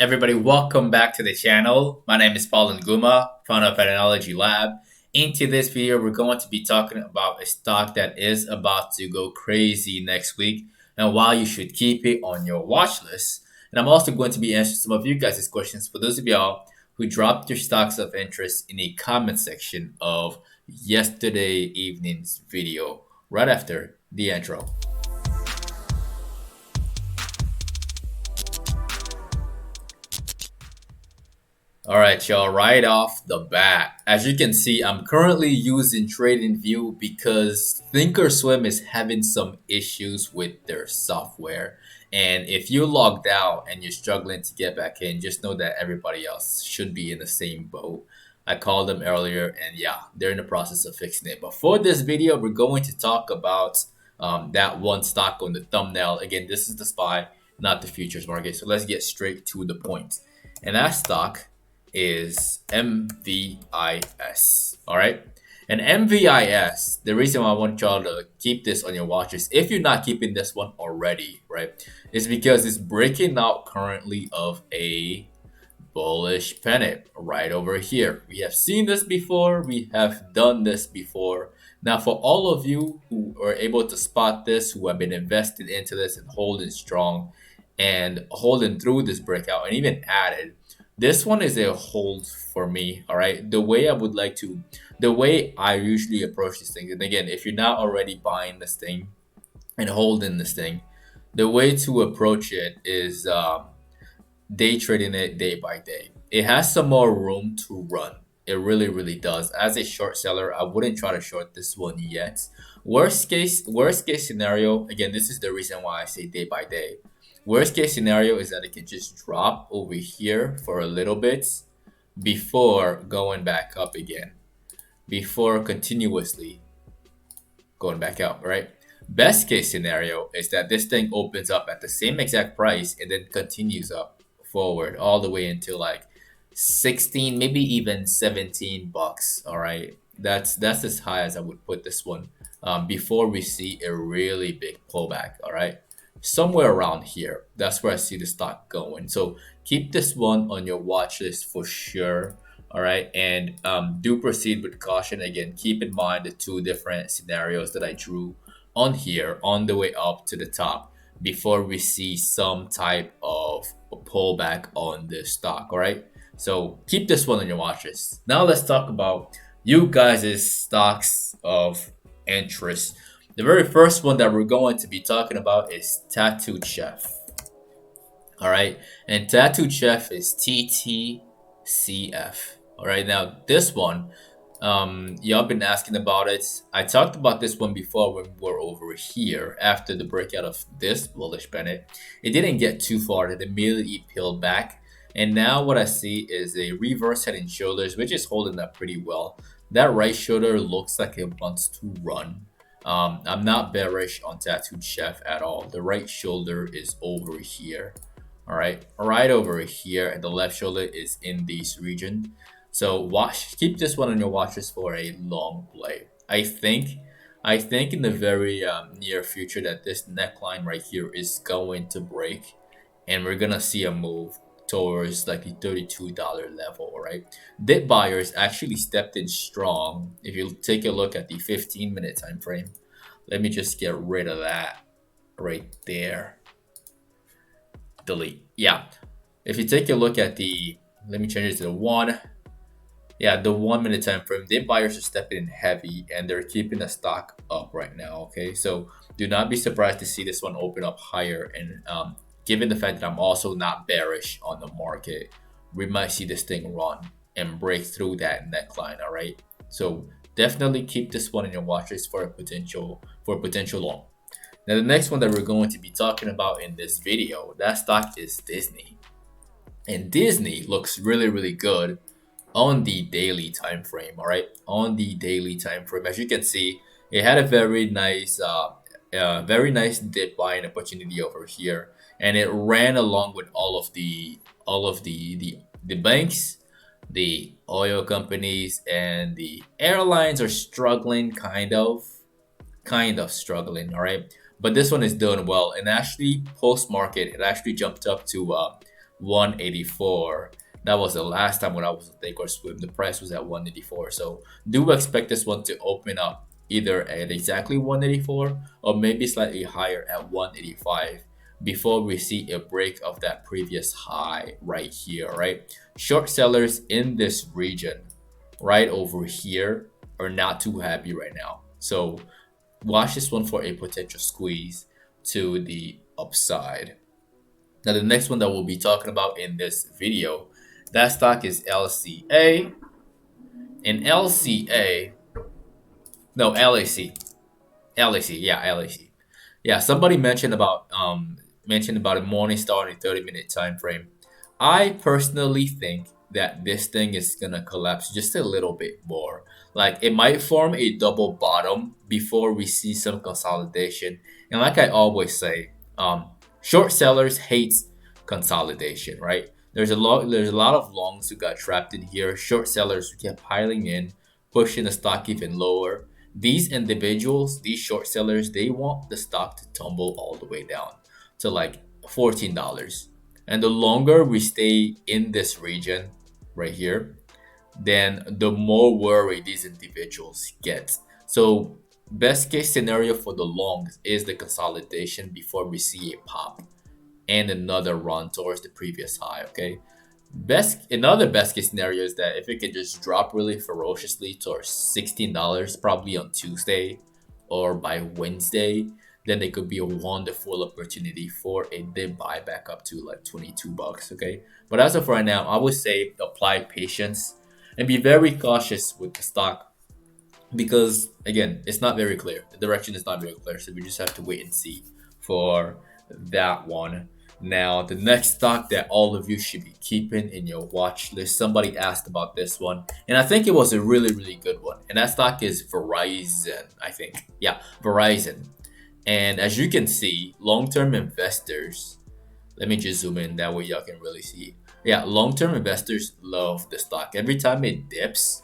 Everybody, welcome back to the channel. My name is Paul Nguma, founder of PATTERNOLOGY LAB. Into this video, we're going to be talking about a stock that is about to go crazy next week and why you should keep it on your watch list. And I'm also going to be answering some of you guys' questions for those of y'all who dropped your stocks of interest in the comment section of yesterday evening's video right after the intro. All right, y'all, right off the bat, as you can see, I'm currently using TradingView because Thinkorswim is having some issues with their software. And if you're logged out and you're struggling to get back in, just know that everybody else should be in the same boat. I called them earlier and yeah, they're in the process of fixing it. But for this video, we're going to talk about that one stock on the thumbnail. Again, this is the SPY, not the futures market. So let's get straight to the point. And that stock is MVIS. All right. And MVIS, the reason why I want y'all to keep this on your watches, if you're not keeping this one already, right, is because it's breaking out currently of a bullish pennant right over here. We have seen this before. We have done this before. Now, for all of you who are able to spot this, who have been invested into this and holding strong and holding through this breakout and even added, this one is a hold for me. All right. The way I usually approach these things, and again, if you're not already buying this thing and holding this thing, the way to approach it is day trading it day by day. It has some more room to run. It really does. As a short seller, I wouldn't try to short this one yet. Worst case scenario, again, this is the reason why I say day by day. Worst case scenario is that it can just drop over here for a little bit before going back up again, before continuously going back up, right? Best case scenario is that this thing opens up at the same exact price and then continues up forward all the way until like 16, maybe even 17 bucks. All right, that's as high as I would put this one before we see a really big pullback. All right, somewhere around here, that's where I see the stock going. So keep this one on your watch list for sure. All right, and do proceed with caution. Again, keep in mind the two different scenarios that I drew on here on the way up to the top before we see some type of a pullback on this stock. All right, so keep this one on your watch list. Now let's talk about you guys' stocks of interest. The very first one that we're going to be talking about is Tattooed Chef. All right, and Tattooed Chef is TTCF. All right, now this one, y'all been asking about it. I talked about this one before when we were over here after the breakout of this bullish pennant. It didn't get too far. It immediately peeled back. And now what I see is a reverse head and shoulders, which is holding up pretty well. That right shoulder looks like it wants to run. I'm not bearish on Tattooed Chef at all. The right shoulder is over here. All right, right over here, and the left shoulder is in this region. So keep this one on your watches for a long play. I think in the very near future that this neckline right here is going to break, and we're gonna see a move towards like the $32 level. All right, dip buyers actually stepped in strong. If you take a look at the 15-minute time frame, let me just get rid of that right there. Delete. Yeah, if you take a look at the, let me change it to the 1 minute time frame, dip buyers are stepping in heavy and they're keeping the stock up right now. Okay, so do not be surprised to see this one open up higher. And given the fact that I'm also not bearish on the market, we might see this thing run and break through that neckline. All right, so definitely keep this one in your watch list for a potential long. Now the next one that we're going to be talking about in this video, that stock is Disney. And Disney looks really good on the daily time frame. All right, on the daily time frame, as you can see, it had a very nice dip buying opportunity over here, and it ran along with all of the banks, the oil companies, and the airlines are struggling, kind of struggling. All right, but this one is doing well, and actually post market it actually jumped up to 184. That was the last time when I was a take or swim. The price was at 184. So do expect this one to open up either at exactly 184 or maybe slightly higher at 185 before we see a break of that previous high right here, right? Short sellers in this region right over here are not too happy right now. So watch this one for a potential squeeze to the upside. Now, the next one that we'll be talking about in this video, that stock is LCA. And LCA, no, LAC. LAC, yeah, LAC. Yeah, somebody mentioned about a morning star in a 30-minute time frame. I personally think that this thing is gonna collapse just a little bit more. Like it might form a double bottom before we see some consolidation. And like I always say, short sellers hate consolidation, right? There's a lot of longs who got trapped in here. Short sellers who kept piling in, pushing the stock even lower. These individuals, these short sellers, they want the stock to tumble all the way down to like $14. And the longer we stay in this region right here, then the more worried these individuals get. So best case scenario for the longs is the consolidation before we see a pop and another run towards the previous high. Okay. Another best case scenario is that if it could just drop really ferociously towards $16 probably on Tuesday or by Wednesday, then it could be a wonderful opportunity for a dip buy back up to like $22. Okay. But as of right now, I would say apply patience and be very cautious with the stock because again, it's not very clear. The direction is not very clear, so we just have to wait and see for that one. Now, the next stock that all of you should be keeping in your watch list. Somebody asked about this one, and I think it was a really, really good one. And that stock is Verizon, I think. Yeah, Verizon. And as you can see, long-term investors, let me just zoom in that way y'all can really see. Yeah, long-term investors love the stock. Every time it dips,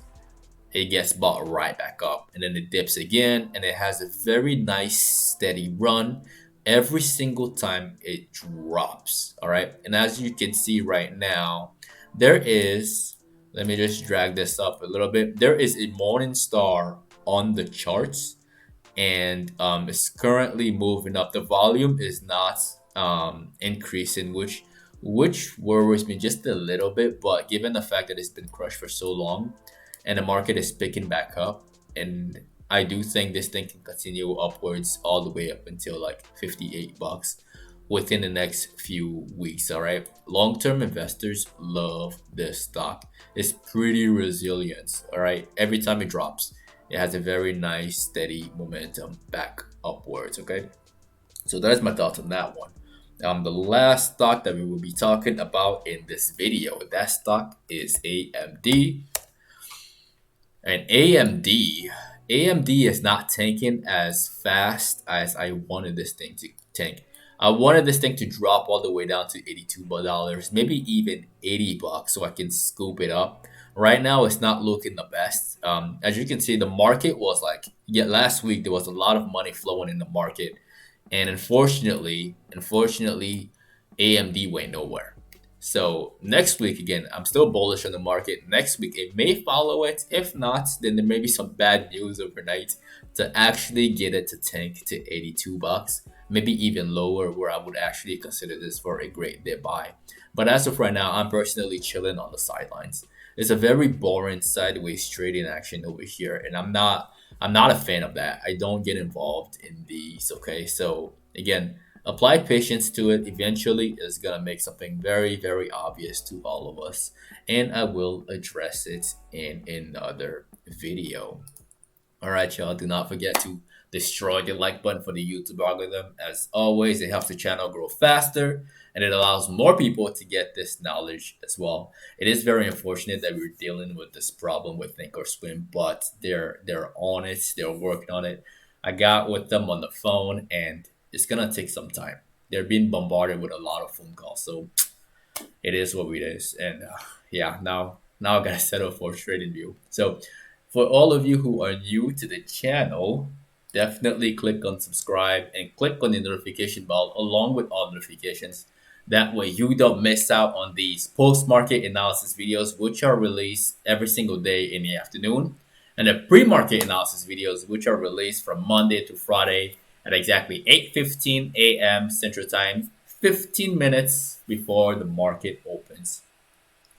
it gets bought right back up and then it dips again and it has a very nice steady run every single time it drops. All right, and as you can see right now, there is, let me just drag this up a little bit, there is a morning star on the charts and it's currently moving up. The volume is not increasing, which worries me just a little bit, but given the fact that it's been crushed for so long and the market is picking back up, and I do think this thing can continue upwards all the way up until like $58 within the next few weeks. All right, long-term investors love this stock. It's pretty resilient. All right, every time it drops, it has a very nice steady momentum back upwards. Okay, so that's my thoughts on that one. The last stock that we will be talking about in this video, that stock is AMD. And AMD is not tanking as fast as I wanted this thing to tank. I wanted this thing to drop all the way down to $82, maybe even $80 so I can scoop it up. Right now, it's not looking the best. As you can see, the market was like, yeah, last week there was a lot of money flowing in the market. And unfortunately, AMD went nowhere. So next week, again, I'm still bullish on the market. Next week, it may follow it. If not, then there may be some bad news overnight to actually get it to tank to $82, maybe even lower, where I would actually consider this for a great dip buy. But as of right now, I'm personally chilling on the sidelines. It's a very boring sideways trading action over here, and I'm not a fan of that. I don't get involved in these. Okay, so again, apply patience to it. Eventually, it's gonna make something very, very obvious to all of us, and I will address it in another video. All right, y'all. Do not forget to destroy the like button for the YouTube algorithm. As always, it helps the channel grow faster and it allows more people to get this knowledge as well. It is very unfortunate that we're dealing with this problem with Thinkorswim, but they're on it. They're working on it. I got with them on the phone, and it's gonna take some time. They're being bombarded with a lot of phone calls, so it is what it is. And yeah, now I gotta settle for a trading view. So for all of you who are new to the channel, definitely click on subscribe and click on the notification bell along with all notifications. That way you don't miss out on these post-market analysis videos, which are released every single day in the afternoon, and the pre-market analysis videos, which are released from Monday to Friday at exactly 8:15 a.m. Central Time, 15 minutes before the market opens.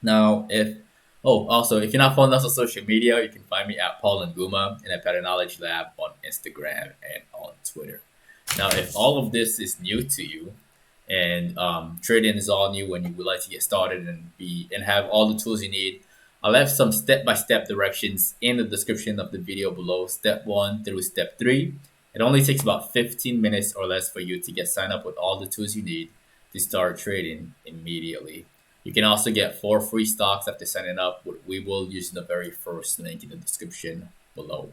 Now, if also if you're not following us on social media, you can find me at Paul and Guma and at PATTERNOLOGY LAB on Instagram and on Twitter. Now, if all of this is new to you, and trading is all new when you would like to get started and have all the tools you need, I left some step-by-step directions in the description of the video below. Step 1 through step 3. It only takes about 15 minutes or less for you to get signed up with all the tools you need to start trading immediately. You can also get 4 free stocks after signing up with Webull using the very first link in the description below.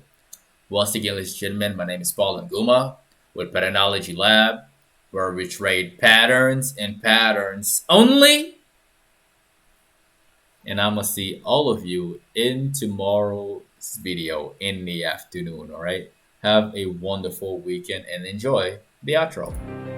Once again, ladies and gentlemen, my name is Paul Nguma with Patternology Lab, where we trade patterns and patterns only. And I'm gonna see all of you in tomorrow's video in the afternoon. All right. Have a wonderful weekend and enjoy the outro.